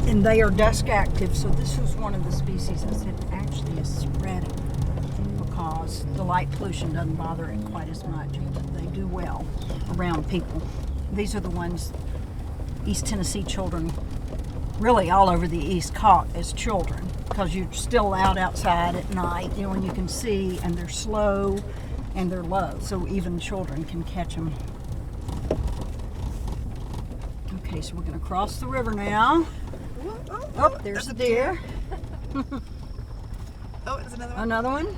And they are dusk active, so this was one of the species that actually is spreading because the light pollution doesn't bother it quite as much, but they do well around people. These are the ones East Tennessee children, really all over the East, caught as children because you're still out outside at night, you know, and you can see, and they're slow and they're low, so even children can catch them. Okay, so we're going to cross the river now. Oh, there's a deer. Oh, there's another one. Another one.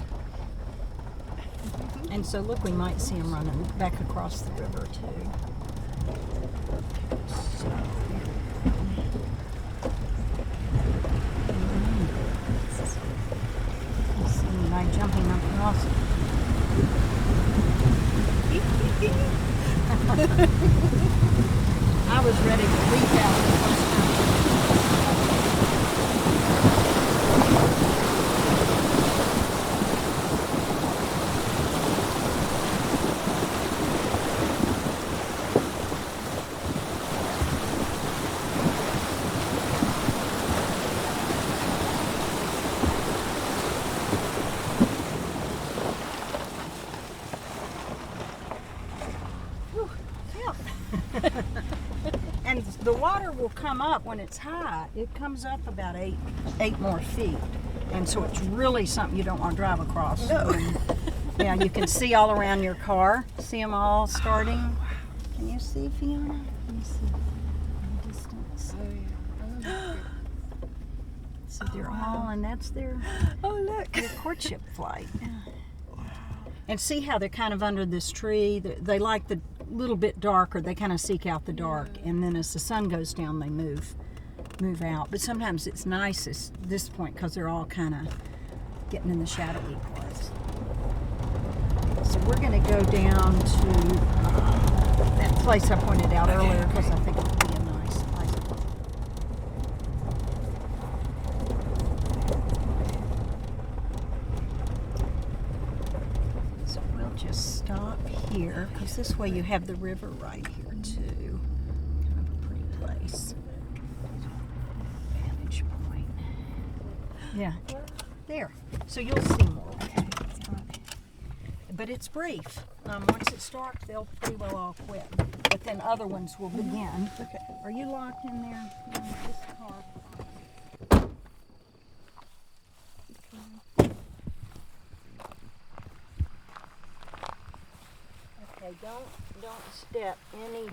And so look, we might see him running back across the river too. So, you see him by jumping across. I was ready to leap out the first time. And the water will come up when it's high. It comes up about eight more feet. And so it's really something you don't want to drive across. No. Yeah, you can see all around your car. See them all starting. Can you see, Fiona? Let me see. In the distance. Oh, yeah. So they're all, and that's their Look. courtship flight. And see how they're kind of under this tree. They like the little bit darker. They kind of seek out the dark, and then as the sun goes down, they move out. But sometimes it's nice at this point because they're all kind of getting in the shadowy parts. So we're going to go down to that place I pointed out earlier because I think it would be a nice place. So we'll just stop here because this way you have the river right here too. Kind of a pretty place. Vantage point. Yeah, there. So you'll see more. But it's brief. Once it's dark, they'll pretty well all quit. But then other ones will begin. Okay. Are you locked in there? No, this car. Okay, don't step any.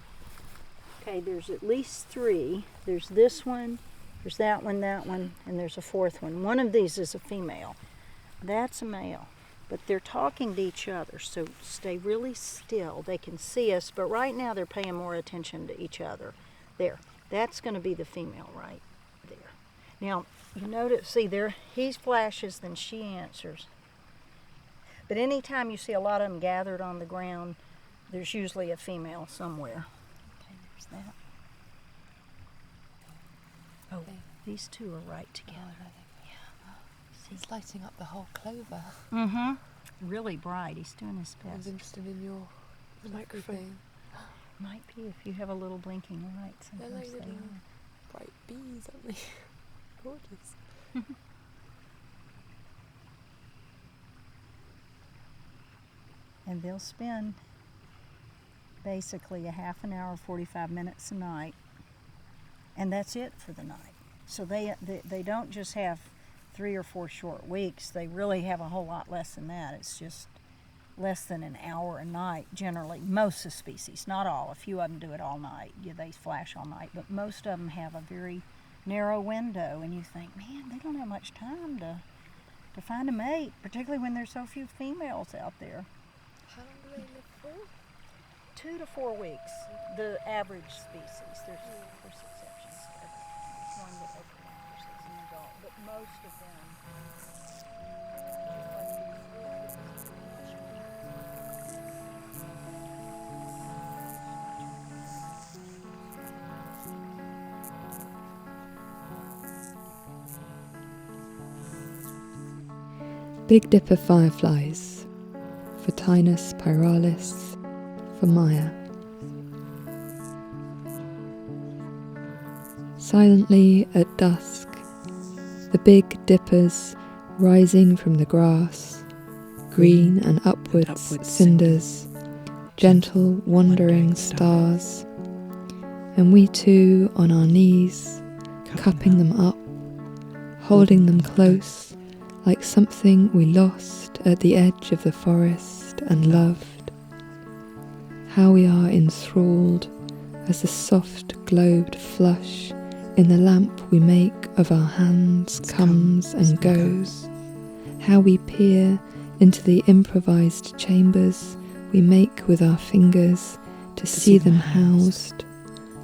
Okay, there's at least 3. There's this one, there's that one, and there's a 4th one. One of these is a female. That's a male. But they're talking to each other, so stay really still. They can see us, but right now they're paying more attention to each other. There, that's going to be the female right there. Now, you notice, see there, he flashes, then she answers. But anytime you see a lot of them gathered on the ground, there's usually a female somewhere. Okay, there's that. Oh, these two are right together. He's lighting up the whole clover. Mm-hmm. Really bright. He's doing his I was best. interested in your microphone. Might be if you have a little blinking light. They're Sometimes like they little are. bright bees, aren't they? Gorgeous. And they'll spend basically a half an hour, 45 minutes a night. And that's it for the night. So they don't just have 3 or 4 short weeks. They really have a whole lot less than that. It's just less than an hour a night generally. Most of the species, not all. A few of them do it all night. Yeah, they flash all night. But most of them have a very narrow window. And you think, man, they don't have much time to find a mate, particularly when there's so few females out there. How long do they live for? 2 to 4 weeks, the average species. There's exceptions to everything. There's one that over winters as an adult, but most of them. Big Dipper fireflies, Photinus pyralis, for Maya. Silently at dusk, the big dippers rising from the grass, green and upwards cinders, gentle wandering stars, and we two on our knees, cupping them up, holding them close like something we lost at the edge of the forest and loved. How we are enthralled as the soft globed flush in the lamp we make of our hands comes and goes. How we peer into the improvised chambers we make with our fingers to see them housed,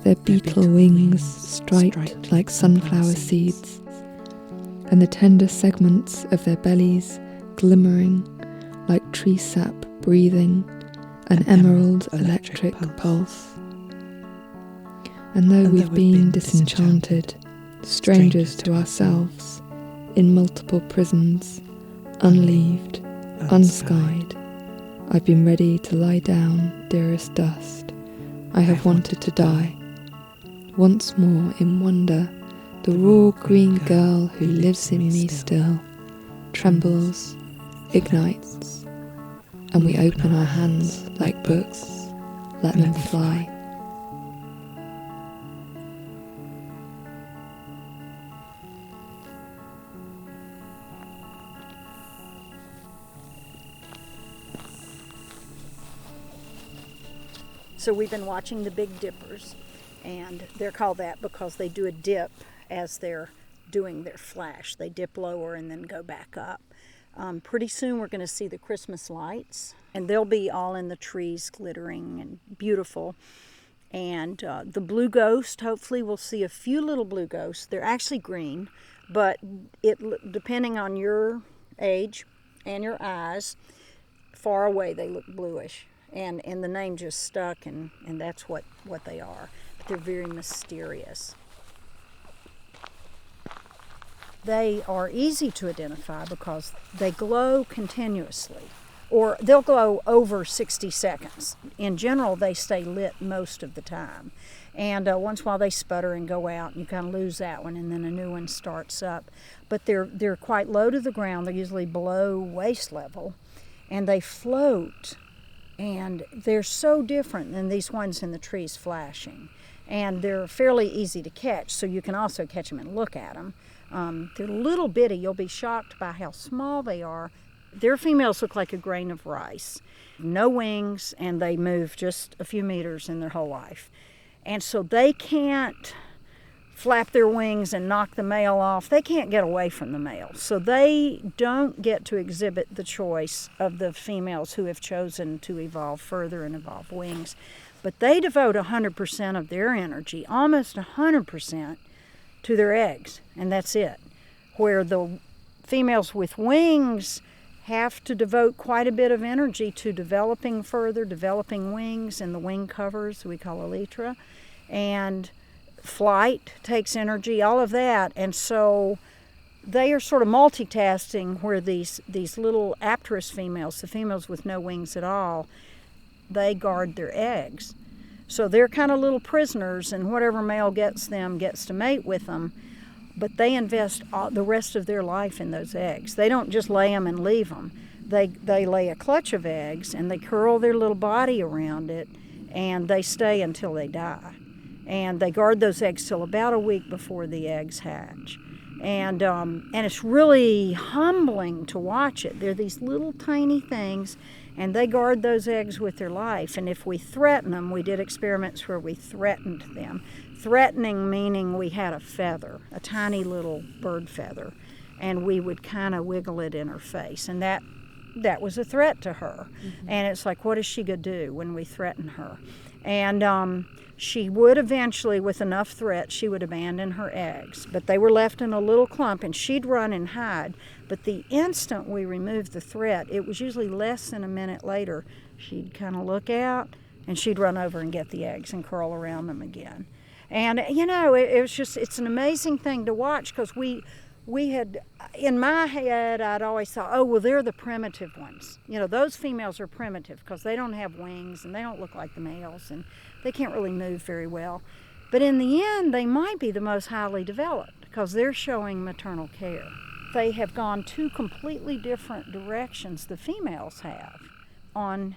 their beetle wings striped like sunflower seeds, and the tender segments of their bellies glimmering like tree sap breathing an emerald electric pulse. And though we've been disenchanted, strangers to ourselves, in multiple prisons, unleaved, unskied, I've been ready to lie down, dearest dust. I have wanted to die. Once more in wonder, the raw green girl who lives in me still trembles, ignites, and we open our hands like books, let them fly. So we've been watching the Big Dippers, and they're called that because they do a dip as they're doing their flash. They dip lower and then go back up. Pretty soon we're going to see the Christmas lights, and they'll be all in the trees glittering and beautiful. And the blue ghost, hopefully we'll see a few little blue ghosts. They're actually green, but depending on your age and your eyes, far away they look bluish. And the name just stuck, and that's what they are. But they're very mysterious. They are easy to identify because they glow continuously, or they'll glow over 60 seconds. In general, they stay lit most of the time. And once in a while they sputter and go out, and you kind of lose that one, and then a new one starts up. But they're quite low to the ground. They're usually below waist level, and they float. And they're so different than these ones in the trees flashing. And they're fairly easy to catch, so you can also catch them and look at them. They're little bitty. You'll be shocked by how small they are. Their females look like a grain of rice. No wings, and they move just a few meters in their whole life. And so they can't flap their wings and knock the male off. They can't get away from the male. So they don't get to exhibit the choice of the females who have chosen to evolve further and evolve wings. But they devote 100% of their energy, almost 100%, to their eggs, and that's it. Where the females with wings have to devote quite a bit of energy to developing further, developing wings and the wing covers we call elytra, and flight takes energy, all of that. And so they are sort of multitasking, where these little apterous females, the females with no wings at all, they guard their eggs. So they're kind of little prisoners, and whatever male gets them gets to mate with them. But they invest the rest of their life in those eggs. They don't just lay them and leave them. They lay a clutch of eggs, and they curl their little body around it, and they stay until they die. And they guard those eggs till about a week before the eggs hatch. And it's really humbling to watch it. They're these little tiny things, and they guard those eggs with their life. And if we threaten them, we did experiments where we threatened them. Threatening meaning we had a feather, a tiny little bird feather, and we would kind of wiggle it in her face. And that was a threat to her. Mm-hmm. And it's like, what is she going to do when we threaten her? And she would eventually, with enough threat, she would abandon her eggs. But they were left in a little clump, and she'd run and hide. But the instant we removed the threat, it was usually less than a minute later, she'd kind of look out, and she'd run over and get the eggs and curl around them again. And, it was just, it's an amazing thing to watch, because we had, in my head, I'd always thought, oh, well, they're the primitive ones. Those females are primitive because they don't have wings and they don't look like the males and they can't really move very well. But in the end, they might be the most highly developed because they're showing maternal care. They have gone two completely different directions, the females have, on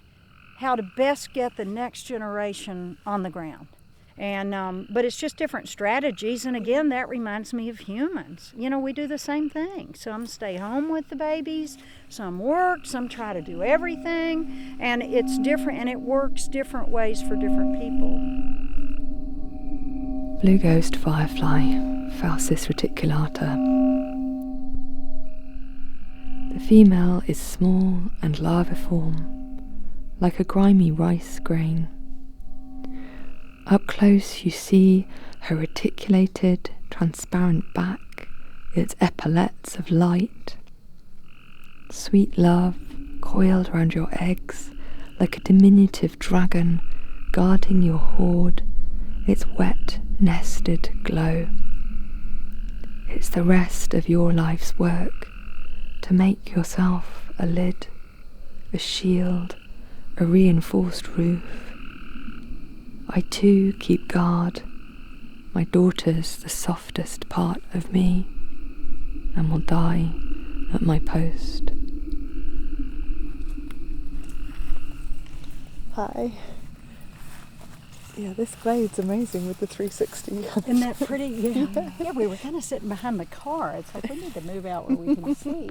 how to best get the next generation on the ground. And but it's just different strategies, and again, that reminds me of humans. You know, we do the same thing. Some stay home with the babies, some work, some try to do everything, and it's different, and it works different ways for different people. Blue ghost firefly, Phaucis reticulata. The female is small and larviform, like a grimy rice grain. Up close you see her reticulated, transparent back, its epaulets of light. Sweet love coiled around your eggs like a diminutive dragon guarding your hoard, its wet, nested glow. It's the rest of your life's work to make yourself a lid, a shield, a reinforced roof. I too keep guard. My daughter's the softest part of me, and will die at my post. Hi. Yeah, this glade's amazing with the 360. Isn't that pretty? Yeah. Yeah, we were kind of sitting behind the car. It's like we need to move out where we can see.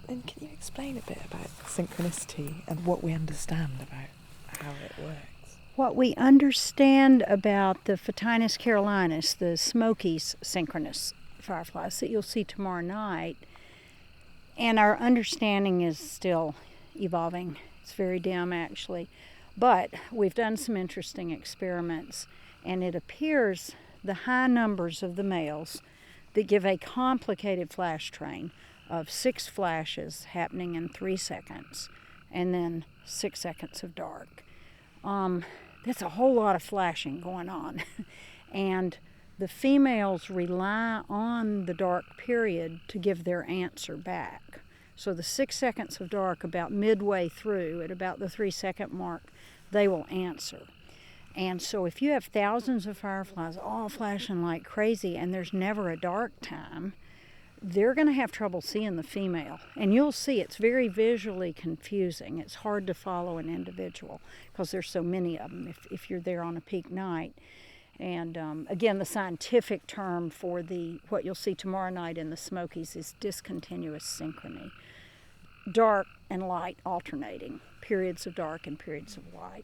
And can you explain a bit about synchronicity and what we understand about how it works? What we understand about the Phytinus carolinus, the Smokies synchronous fireflies that you'll see tomorrow night, and our understanding is still evolving. It's very dim, actually. But we've done some interesting experiments, and it appears the high numbers of the males that give a complicated flash train of 6 flashes happening in 3 seconds, and then 6 seconds of dark. That's a whole lot of flashing going on. And the females rely on the dark period to give their answer back. So the 6 seconds of dark, about midway through, at about the 3-second mark, they will answer. And so if you have thousands of fireflies all flashing like crazy and there's never a dark time, they're going to have trouble seeing the female. And you'll see it's very visually confusing. It's hard to follow an individual because there's so many of them if you're there on a peak night. And again, the scientific term for what you'll see tomorrow night in the Smokies is discontinuous synchrony. Dark and light alternating, periods of dark and periods of light.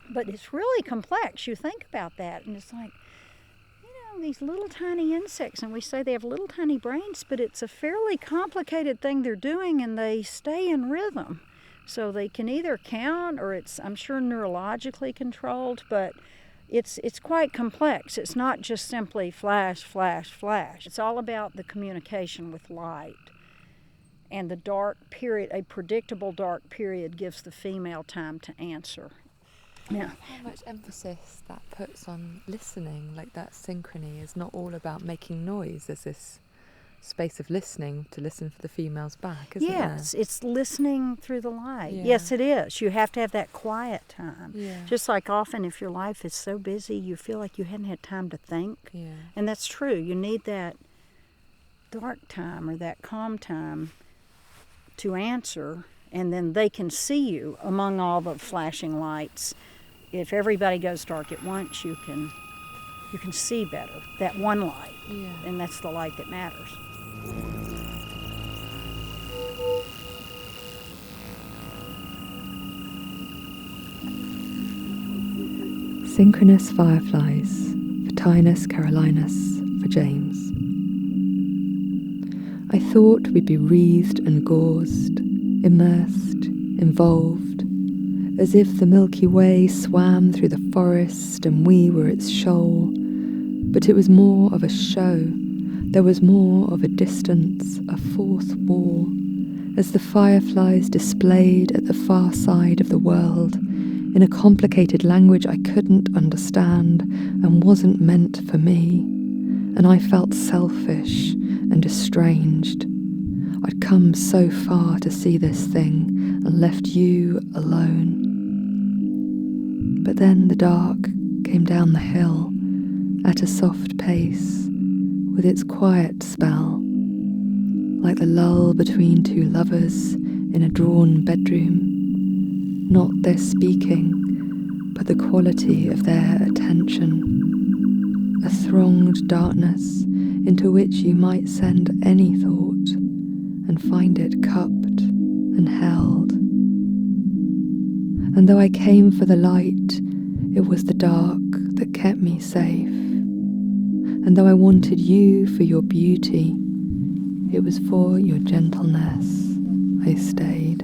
But it's really complex. You think about that, and it's like, these little tiny insects, and we say they have little tiny brains, but it's a fairly complicated thing they're doing, and they stay in rhythm. So they can either count, or it's, I'm sure, neurologically controlled, but it's quite complex. It's not just simply flash, flash, flash. It's all about the communication with light. And the dark period, a predictable dark period, gives the female time to answer. Yeah. How much emphasis that puts on listening, like that synchrony is not all about making noise. There's this space of listening to listen for the female's back, isn't there? Yes, it's listening through the light. Yeah. Yes, it is. You have to have that quiet time. Yeah. Just like often if your life is so busy, you feel like you hadn't had time to think. Yeah. And that's true. You need that dark time or that calm time to answer, and then they can see you among all the flashing lights. If everybody goes dark at once, you can see better, that one light. Yeah. And that's the light that matters. Synchronous fireflies, Phytinus carolinus, for James. I thought we'd be wreathed and gauzed, immersed, involved, as if the Milky Way swam through the forest and we were its shoal. But it was more of a show. There was more of a distance, a fourth wall, as the fireflies displayed at the far side of the world, in a complicated language I couldn't understand and wasn't meant for me. And I felt selfish and estranged. I'd come so far to see this thing and left you alone. But then the dark came down the hill at a soft pace, with its quiet spell, like the lull between two lovers in a drawn bedroom, not their speaking, but the quality of their attention, a thronged darkness into which you might send any thought and find it cupped and held. And though I came for the light, it was the dark that kept me safe. And though I wanted you for your beauty, it was for your gentleness I stayed.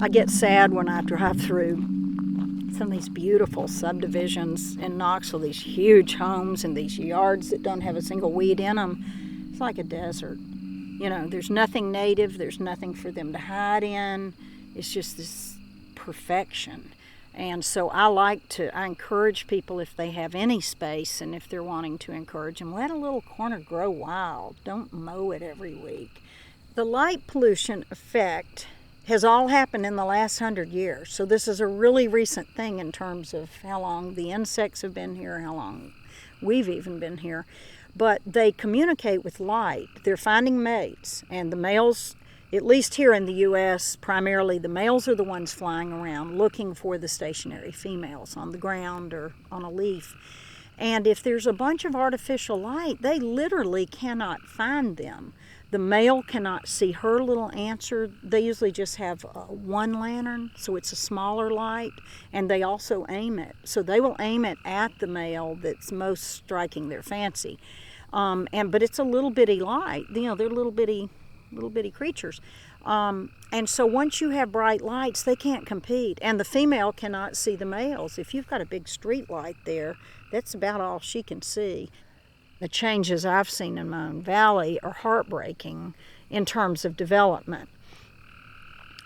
I get sad when I drive through some of these beautiful subdivisions in Knoxville, these huge homes and these yards that don't have a single weed in them. It's like a desert. You know, there's nothing native, there's nothing for them to hide in. It's just this perfection. And so I encourage people, if they have any space and if they're wanting to encourage them, let a little corner grow wild. Don't mow it every week. The light pollution effect has all happened in the last 100 years. So this is a really recent thing in terms of how long the insects have been here, how long we've even been here. But they communicate with light. They're finding mates, and the males, at least here in the U.S., primarily the males are the ones flying around looking for the stationary females on the ground or on a leaf. And if there's a bunch of artificial light, they literally cannot find them. The male cannot see her little answer. They usually just have one lantern, so it's a smaller light, and they also aim it. So they will aim it at the male that's most striking their fancy. But it's a little bitty light. You know, they're little bitty creatures. And so once you have bright lights, they can't compete. And the female cannot see the males. If you've got a big street light there, that's about all she can see. The changes I've seen in my own valley are heartbreaking in terms of development.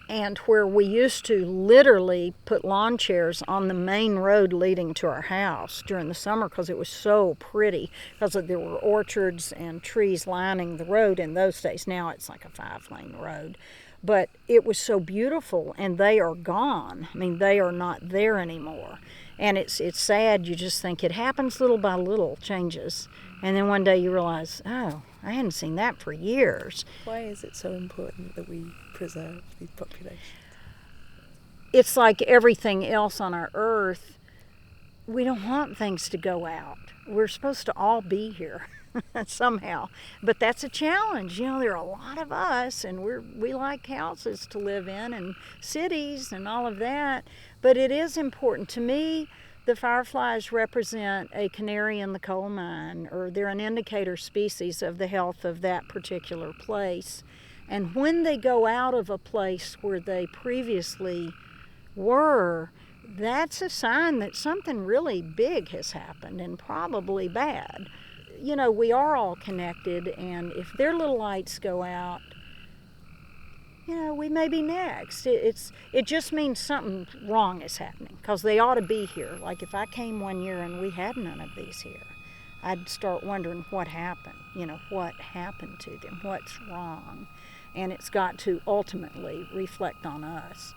And where we used to literally put lawn chairs on the main road leading to our house during the summer because it was so pretty, because there were orchards and trees lining the road in those days. Now it's like a 5-lane road. But it was so beautiful, and they are gone. I mean, they are not there anymore. And it's sad. You just think it happens little by little, changes. And then one day you realize, oh, I hadn't seen that for years. Why is it so important that we preserve these populations? It's like everything else on our earth. We don't want things to go out. We're supposed to all be here somehow. But that's a challenge. You know, there are a lot of us, and we like houses to live in and cities and all of that. But it is important to me. The fireflies represent a canary in the coal mine, or they're an indicator species of the health of that particular place. And when they go out of a place where they previously were, that's a sign that something really big has happened, and probably bad. You know, we are all connected, and if their little lights go out, you know, we may be next. It just means something wrong is happening, because they ought to be here. Like if I came one year and we had none of these here, I'd start wondering what happened. You know, what happened to them? What's wrong? And it's got to ultimately reflect on us.